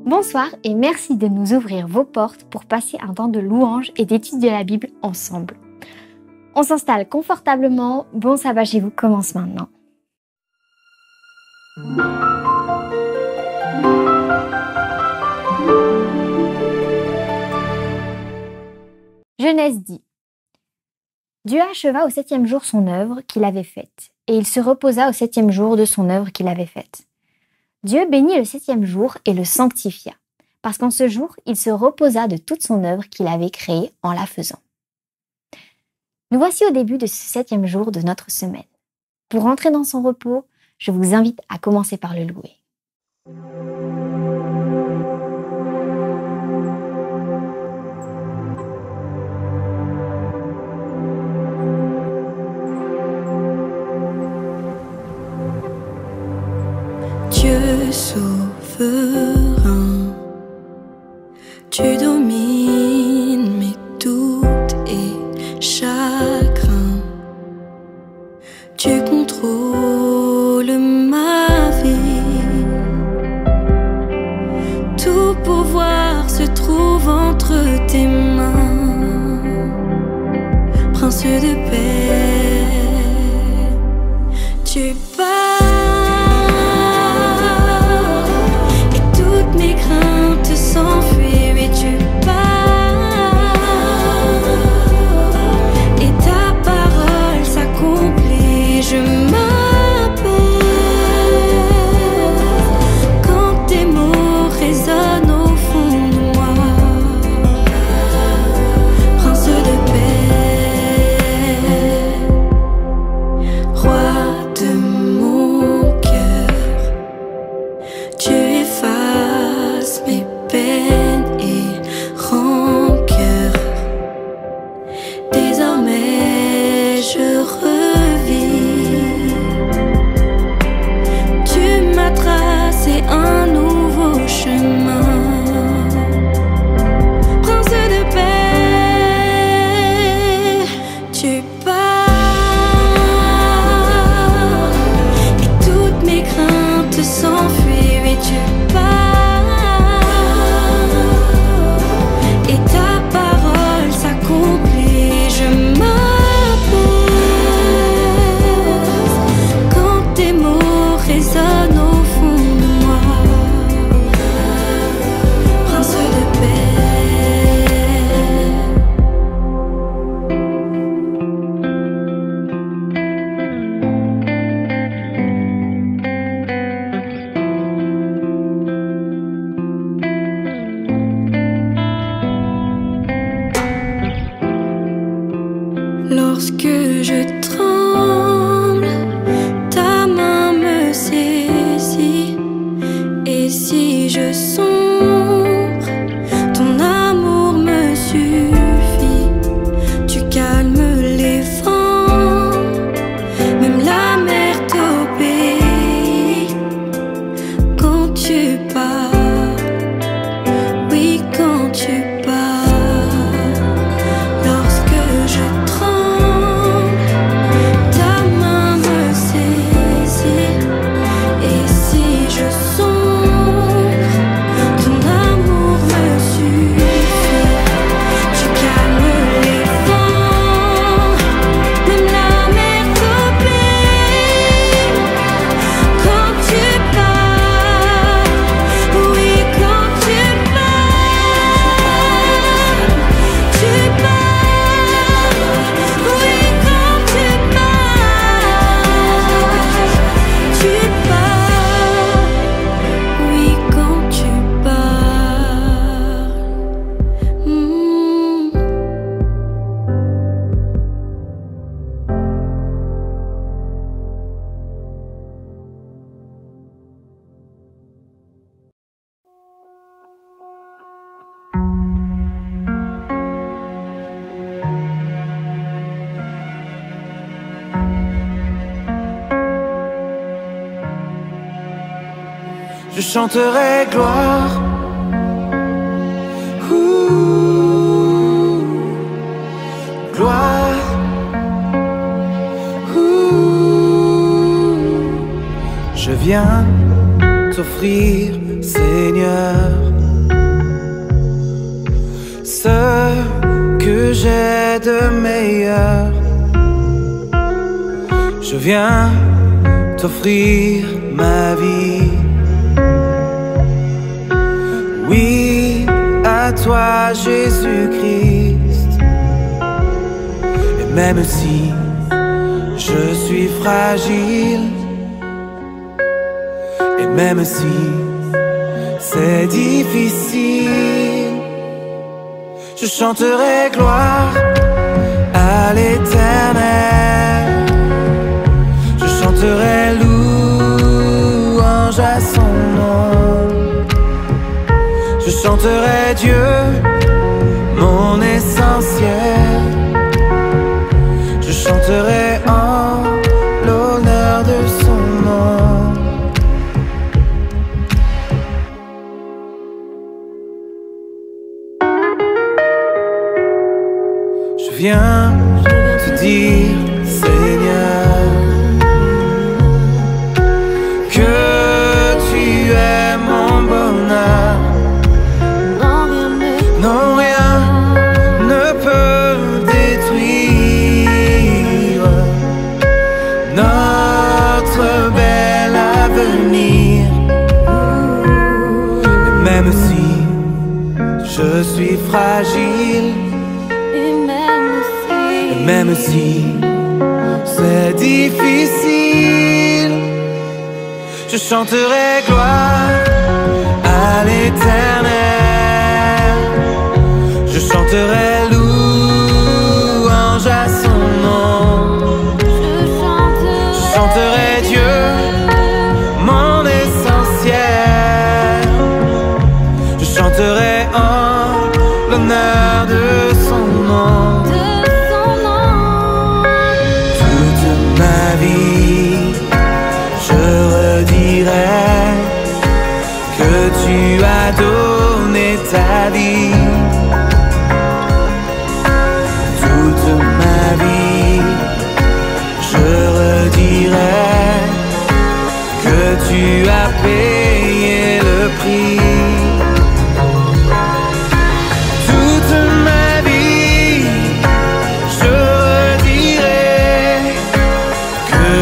Bonsoir et merci de nous ouvrir vos portes pour passer un temps de louange et d'étude de la Bible ensemble. On s'installe confortablement, bon sabbat chez vous commence maintenant. Genèse dit: Dieu acheva au 7e jour son œuvre qu'il avait faite, et il se reposa au 7e jour de son œuvre qu'il avait faite. Dieu bénit le 7e jour et le sanctifia, parce qu'en ce jour, il se reposa de toute son œuvre qu'il avait créée en la faisant. Nous voici au début de ce 7e jour de notre semaine. Pour entrer dans son repos, je vous invite à commencer par le louer. Dieu souverain, tu domines mes doutes et chagrins. Tu contrôles ma vie. Tout pouvoir se trouve entre tes mains. Prince de paix, tu parles. S'enfuir et tu pars, et ta parole s'accomplit. Je m'apaise quand tes mots résonnent au fond de moi. Prince de paix, roi de mon cœur, tu effaces mes peine et rancœur. Désormais je revis. Tu m'as tracé un nouveau chemin. Prince de paix, tu pars, et toutes mes craintes s'enfuient et tu pars. Lorsque je tremble, ta main me saisit. Et si je sombre, ton amour me suffit. Tu calmes les vents, même la mer t'obéit. Quand tu pars, oui quand tu pars. Je chanterai gloire. Gloire. Je viens t'offrir, Seigneur, ce que j'ai de meilleur. Je viens t'offrir ma vie. Oui, à toi Jésus-Christ. Et même si je suis fragile, et même si c'est difficile, je chanterai gloire à l'Éternel. Je chanterai louange à son nom. Je chanterai Dieu, mon essentiel. Je chanterai en l'honneur de son nom. Je viens te dire, Seigneur, que tu es mon bonheur. Non, rien ne peut détruire notre bel avenir. Et même si je suis fragile, même si c'est difficile, je chanterai gloire à l'Éternel. Je chanterai louange à son nom. Je chanterai Dieu, mon essentiel. Je chanterai en l'honneur de son nom. Ma vie, je redirai que tu as donné ta vie. Toute ma vie, je redirai que tu as payé le prix.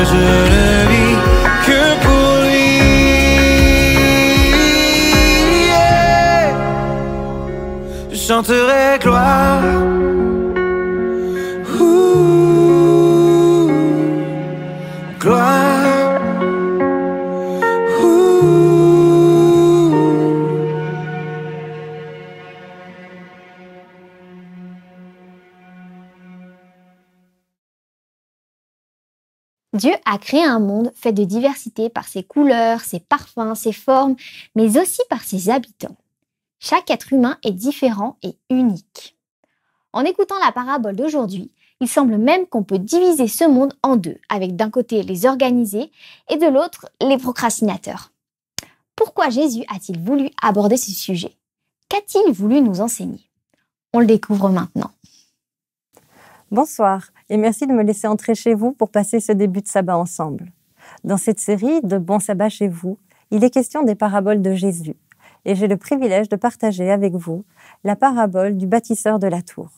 Je ne vis que pour lui. Je chanterai gloire. Gloire. Dieu a créé un monde fait de diversité par ses couleurs, ses parfums, ses formes, mais aussi par ses habitants. Chaque être humain est différent et unique. En écoutant la parabole d'aujourd'hui, il semble même qu'on peut diviser ce monde en deux, avec d'un côté les organisés et de l'autre les procrastinateurs. Pourquoi Jésus a-t-il voulu aborder ce sujet? Qu'a-t-il voulu nous enseigner? On le découvre maintenant. Bonsoir et merci de me laisser entrer chez vous pour passer ce début de sabbat ensemble. Dans cette série de Bon sabbat chez vous, il est question des paraboles de Jésus et j'ai le privilège de partager avec vous la parabole du bâtisseur de la tour.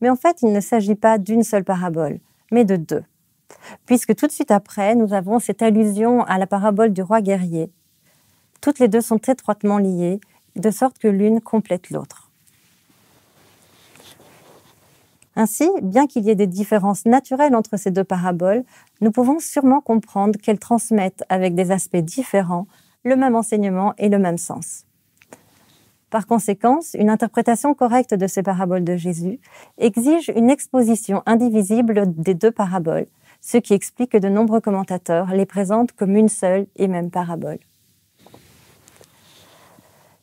Mais en fait, il ne s'agit pas d'une seule parabole, mais de deux. Puisque tout de suite après, nous avons cette allusion à la parabole du roi guerrier. Toutes les deux sont étroitement liées, de sorte que l'une complète l'autre. Ainsi, bien qu'il y ait des différences naturelles entre ces deux paraboles, nous pouvons sûrement comprendre qu'elles transmettent, avec des aspects différents, le même enseignement et le même sens. Par conséquent, une interprétation correcte de ces paraboles de Jésus exige une exposition indivisible des deux paraboles, ce qui explique que de nombreux commentateurs les présentent comme une seule et même parabole.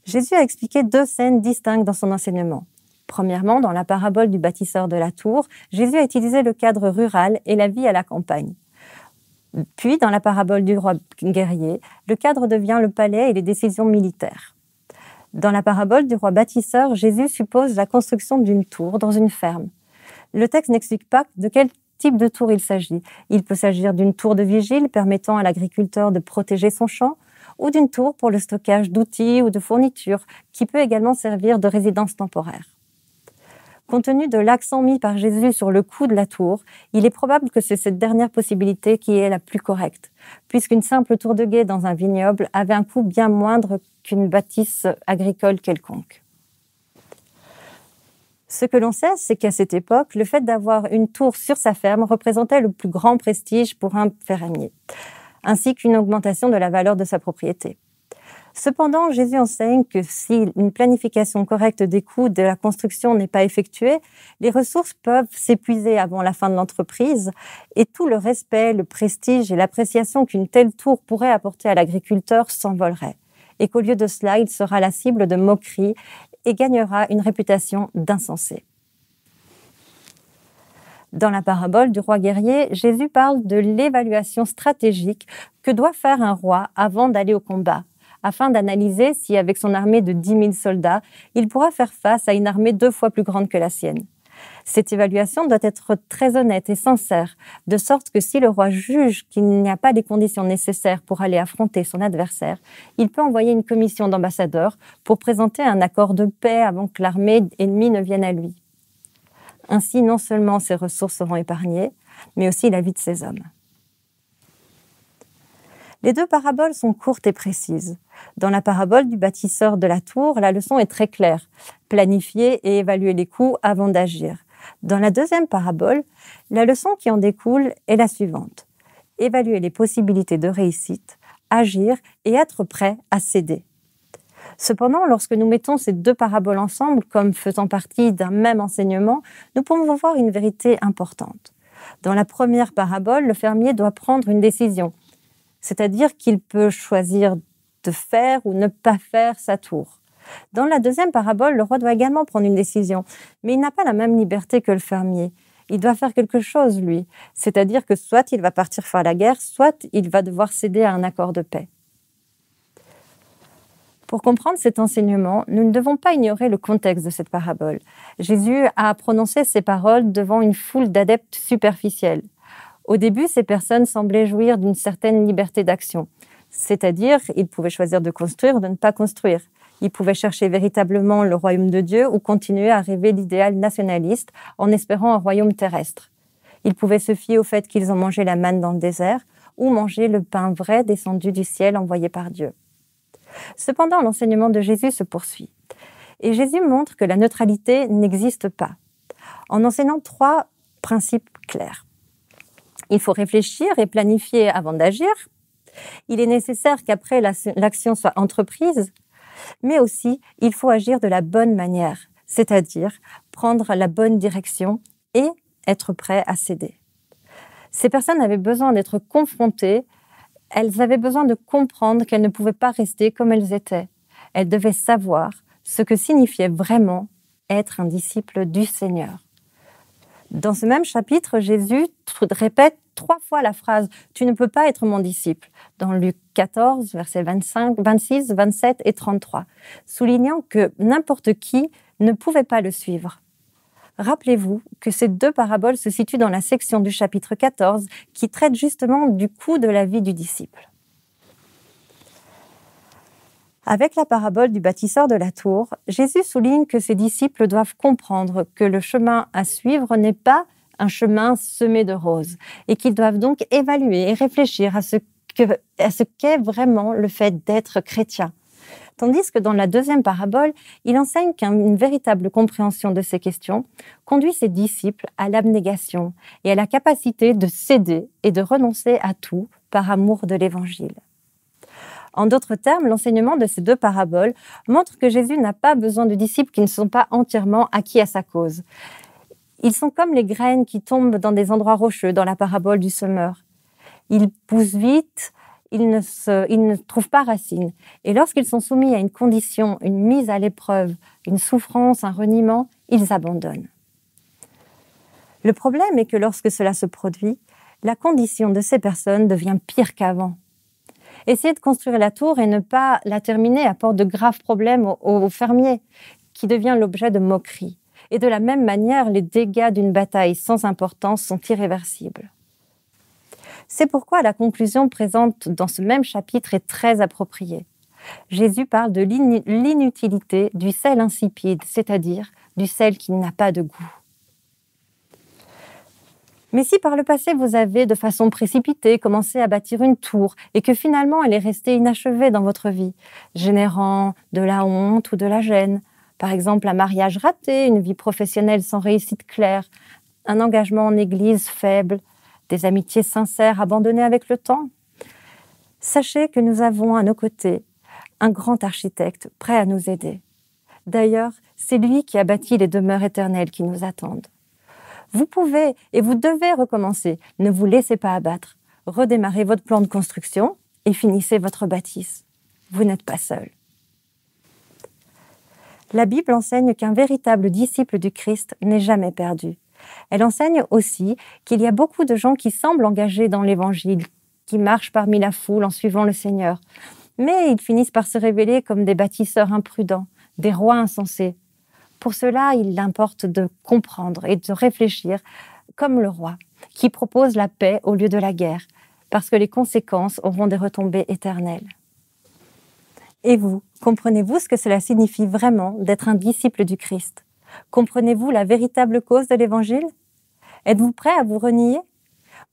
Jésus a expliqué deux scènes distinctes dans son enseignement. Premièrement, dans la parabole du bâtisseur de la tour, Jésus a utilisé le cadre rural et la vie à la campagne. Puis, dans la parabole du roi guerrier, le cadre devient le palais et les décisions militaires. Dans la parabole du roi bâtisseur, Jésus suppose la construction d'une tour dans une ferme. Le texte n'explique pas de quel type de tour il s'agit. Il peut s'agir d'une tour de vigile permettant à l'agriculteur de protéger son champ, ou d'une tour pour le stockage d'outils ou de fournitures, qui peut également servir de résidence temporaire. Compte tenu de l'accent mis par Jésus sur le coût de la tour, il est probable que c'est cette dernière possibilité qui est la plus correcte, puisqu'une simple tour de guet dans un vignoble avait un coût bien moindre qu'une bâtisse agricole quelconque. Ce que l'on sait, c'est qu'à cette époque, le fait d'avoir une tour sur sa ferme représentait le plus grand prestige pour un fermier, ainsi qu'une augmentation de la valeur de sa propriété. Cependant, Jésus enseigne que si une planification correcte des coûts de la construction n'est pas effectuée, les ressources peuvent s'épuiser avant la fin de l'entreprise et tout le respect, le prestige et l'appréciation qu'une telle tour pourrait apporter à l'agriculteur s'envolerait. Et qu'au lieu de cela, il sera la cible de moqueries et gagnera une réputation d'insensé. Dans la parabole du roi guerrier, Jésus parle de l'évaluation stratégique que doit faire un roi avant d'aller au combat, afin d'analyser si, avec son armée de 10 000 soldats, il pourra faire face à une armée 2 fois plus grande que la sienne. Cette évaluation doit être très honnête et sincère, de sorte que si le roi juge qu'il n'y a pas les conditions nécessaires pour aller affronter son adversaire, il peut envoyer une commission d'ambassadeurs pour présenter un accord de paix avant que l'armée ennemie ne vienne à lui. Ainsi, non seulement ses ressources seront épargnées, mais aussi la vie de ses hommes. Les 2 paraboles sont courtes et précises. Dans la parabole du bâtisseur de la tour, la leçon est très claire. Planifier et évaluer les coûts avant d'agir. Dans la deuxième parabole, la leçon qui en découle est la suivante. Évaluer les possibilités de réussite, agir et être prêt à céder. Cependant, lorsque nous mettons ces 2 paraboles ensemble comme faisant partie d'un même enseignement, nous pouvons voir une vérité importante. Dans la première parabole, le fermier doit prendre une décision, c'est-à-dire qu'il peut choisir de faire ou ne pas faire sa tour. Dans la deuxième parabole, le roi doit également prendre une décision, mais il n'a pas la même liberté que le fermier. Il doit faire quelque chose, lui, c'est-à-dire que soit il va partir faire la guerre, soit il va devoir céder à un accord de paix. Pour comprendre cet enseignement, nous ne devons pas ignorer le contexte de cette parabole. Jésus a prononcé ces paroles devant une foule d'adeptes superficiels. Au début, ces personnes semblaient jouir d'une certaine liberté d'action, c'est-à-dire ils pouvaient choisir de construire ou de ne pas construire. Ils pouvaient chercher véritablement le royaume de Dieu ou continuer à rêver l'idéal nationaliste en espérant un royaume terrestre. Ils pouvaient se fier au fait qu'ils ont mangé la manne dans le désert ou manger le pain vrai descendu du ciel envoyé par Dieu. Cependant, l'enseignement de Jésus se poursuit. Et Jésus montre que la neutralité n'existe pas, en enseignant 3 principes clairs. Il faut réfléchir et planifier avant d'agir. Il est nécessaire qu'après l'action soit entreprise, mais aussi il faut agir de la bonne manière, c'est-à-dire prendre la bonne direction et être prêt à céder. Ces personnes avaient besoin d'être confrontées, elles avaient besoin de comprendre qu'elles ne pouvaient pas rester comme elles étaient. Elles devaient savoir ce que signifiait vraiment être un disciple du Seigneur. Dans ce même chapitre, Jésus répète 3 fois la phrase « Tu ne peux pas être mon disciple » dans Luc 14, versets 25, 26, 27 et 33, soulignant que n'importe qui ne pouvait pas le suivre. Rappelez-vous que ces 2 paraboles se situent dans la section du chapitre 14 qui traite justement du coût de la vie du disciple. Avec la parabole du bâtisseur de la tour, Jésus souligne que ses disciples doivent comprendre que le chemin à suivre n'est pas un chemin semé de roses et qu'ils doivent donc évaluer et réfléchir à ce qu'est vraiment le fait d'être chrétien. Tandis que dans la deuxième parabole, il enseigne qu'une véritable compréhension de ces questions conduit ses disciples à l'abnégation et à la capacité de céder et de renoncer à tout par amour de l'Évangile. En d'autres termes, l'enseignement de ces 2 paraboles montre que Jésus n'a pas besoin de disciples qui ne sont pas entièrement acquis à sa cause. Ils sont comme les graines qui tombent dans des endroits rocheux dans la parabole du semeur. Ils poussent vite, ils ne trouvent pas racine. Et lorsqu'ils sont soumis à une condition, une mise à l'épreuve, une souffrance, un reniement, ils abandonnent. Le problème est que lorsque cela se produit, la condition de ces personnes devient pire qu'avant. Essayer de construire la tour et ne pas la terminer apporte de graves problèmes aux fermiers, qui devient l'objet de moqueries. Et de la même manière, les dégâts d'une bataille sans importance sont irréversibles. C'est pourquoi la conclusion présente dans ce même chapitre est très appropriée. Jésus parle de l'inutilité du sel insipide, c'est-à-dire du sel qui n'a pas de goût. Mais si par le passé vous avez de façon précipitée commencé à bâtir une tour et que finalement elle est restée inachevée dans votre vie, générant de la honte ou de la gêne, par exemple un mariage raté, une vie professionnelle sans réussite claire, un engagement en église faible, des amitiés sincères abandonnées avec le temps, sachez que nous avons à nos côtés un grand architecte prêt à nous aider. D'ailleurs, c'est lui qui a bâti les demeures éternelles qui nous attendent. Vous pouvez et vous devez recommencer. Ne vous laissez pas abattre. Redémarrez votre plan de construction et finissez votre bâtisse. Vous n'êtes pas seul. La Bible enseigne qu'un véritable disciple du Christ n'est jamais perdu. Elle enseigne aussi qu'il y a beaucoup de gens qui semblent engagés dans l'Évangile, qui marchent parmi la foule en suivant le Seigneur. Mais ils finissent par se révéler comme des bâtisseurs imprudents, des rois insensés. Pour cela, il importe de comprendre et de réfléchir comme le roi, qui propose la paix au lieu de la guerre, parce que les conséquences auront des retombées éternelles. Et vous, comprenez-vous ce que cela signifie vraiment d'être un disciple du Christ? Comprenez-vous la véritable cause de l'Évangile? Êtes-vous prêt à vous renier?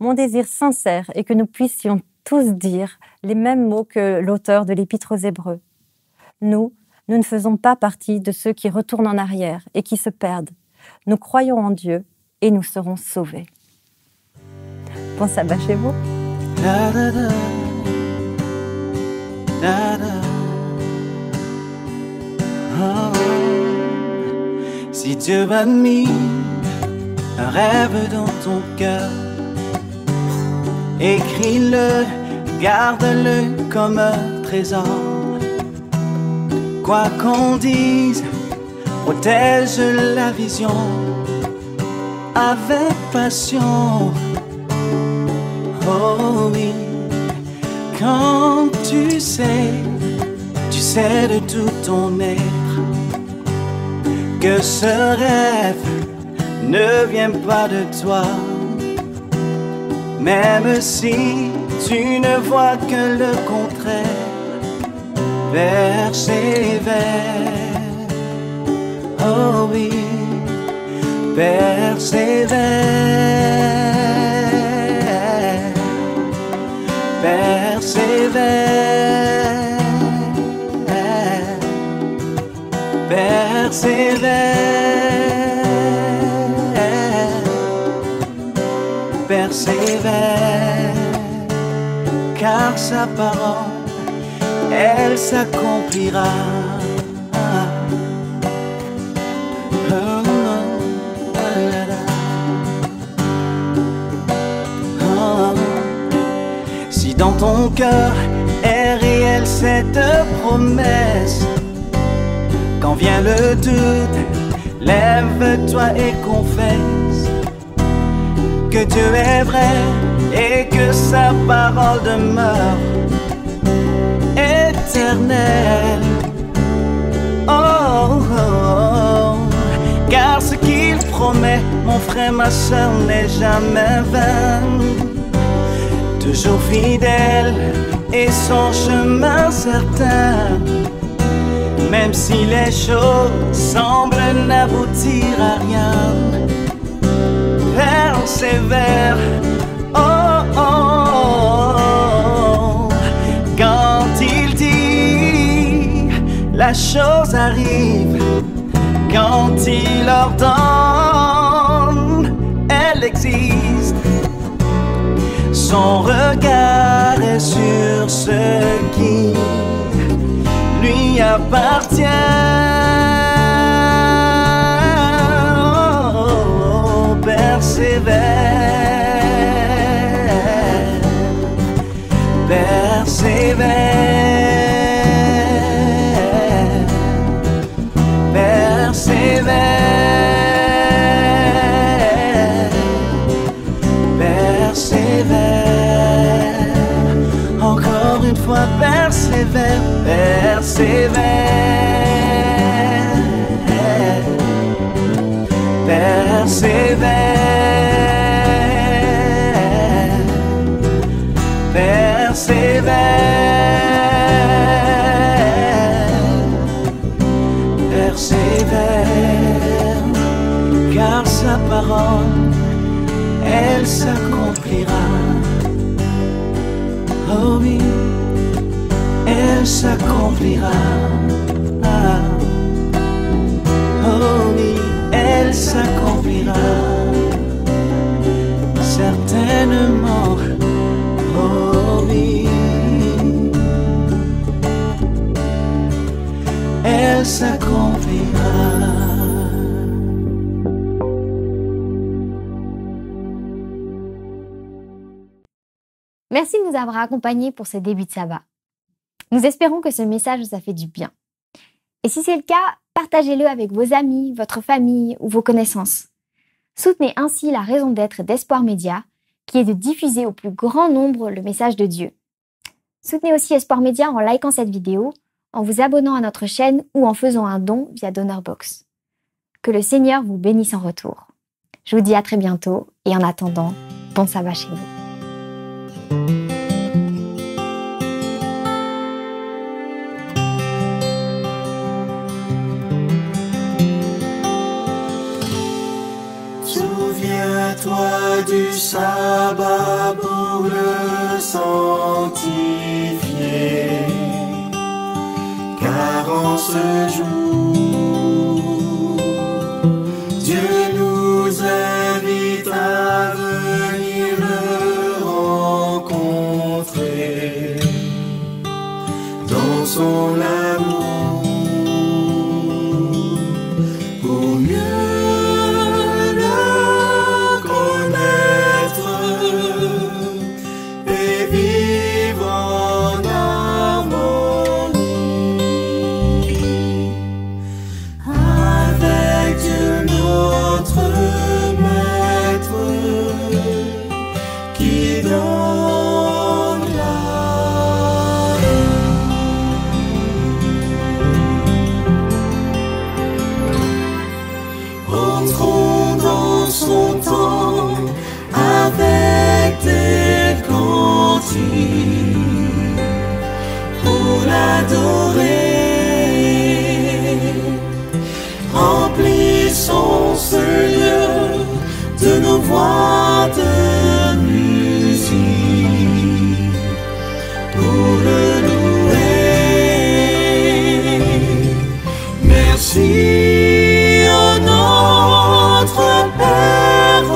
Mon désir sincère est que nous puissions tous dire les mêmes mots que l'auteur de l'Épître aux Hébreux. Nous ne faisons pas partie de ceux qui retournent en arrière et qui se perdent. Nous croyons en Dieu et nous serons sauvés. Bon sabbat chez vous. Da, da, da. Da, da. Oh. Si Dieu a mis un rêve dans ton cœur, écris-le, garde-le comme un trésor. Quoi qu'on dise, protège la vision avec passion. Oh oui, quand tu sais de tout ton être que ce rêve ne vient pas de toi. Même si tu ne vois que le contraire, persévère. Oh oui, persévère. Persévère. Persévère, persévère, car sa parole, elle s'accomplira. Si dans ton cœur est réelle cette promesse, quand vient le doute, lève-toi et confesse que Dieu est vrai et que sa parole demeure éternelle. Oh, oh, oh. Car ce qu'il promet, mon frère, ma soeur, n'est jamais vain. Toujours fidèle et son chemin certain. Même si les choses semblent n'aboutir à rien, persévère. Oh, oh, oh. Quand il dit, la chose arrive. Quand il ordonne, elle existe. Son regard est sur ceux qui lui appartient. Oh, oh, persévère, persévère, persévère, persévère. Encore une fois, persévère, persévère, persévère, persévère, car sa parole, elle s'accomplira. Oh oui, elle s'accomplira. Oh oui, elle s'accomplira. Certainement, oh oui, elle s'accomplira. Merci de nous avoir accompagnés pour ce début de sabbat. Nous espérons que ce message vous a fait du bien. Et si c'est le cas, partagez-le avec vos amis, votre famille ou vos connaissances. Soutenez ainsi la raison d'être d'Espoir Média, qui est de diffuser au plus grand nombre le message de Dieu. Soutenez aussi Espoir Média en likant cette vidéo, en vous abonnant à notre chaîne ou en faisant un don via DonorBox. Que le Seigneur vous bénisse en retour. Je vous dis à très bientôt et en attendant, bon sabbat chez vous. Souviens-toi du sabbat pour le sanctifier, car en ce jour, Dieu nous invite à venir le rencontrer dans son amour pour mieux pour l'adorer. Remplissons ce lieu de nos voix de musique pour le louer. Merci à notre Père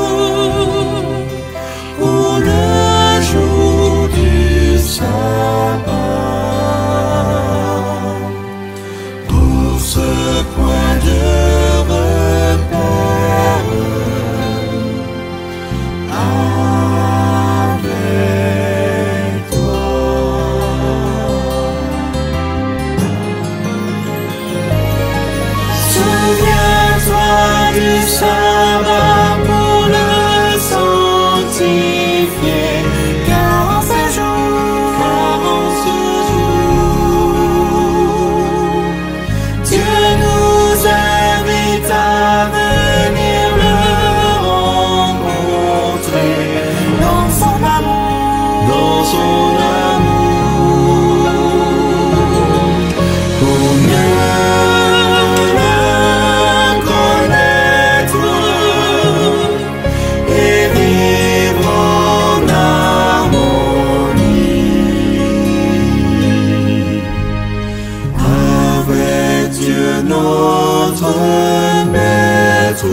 pour le jour du sabbat, pour ce point de repère avec toi. Souviens-toi du sabbat pour le sanctifier. Notre Maître.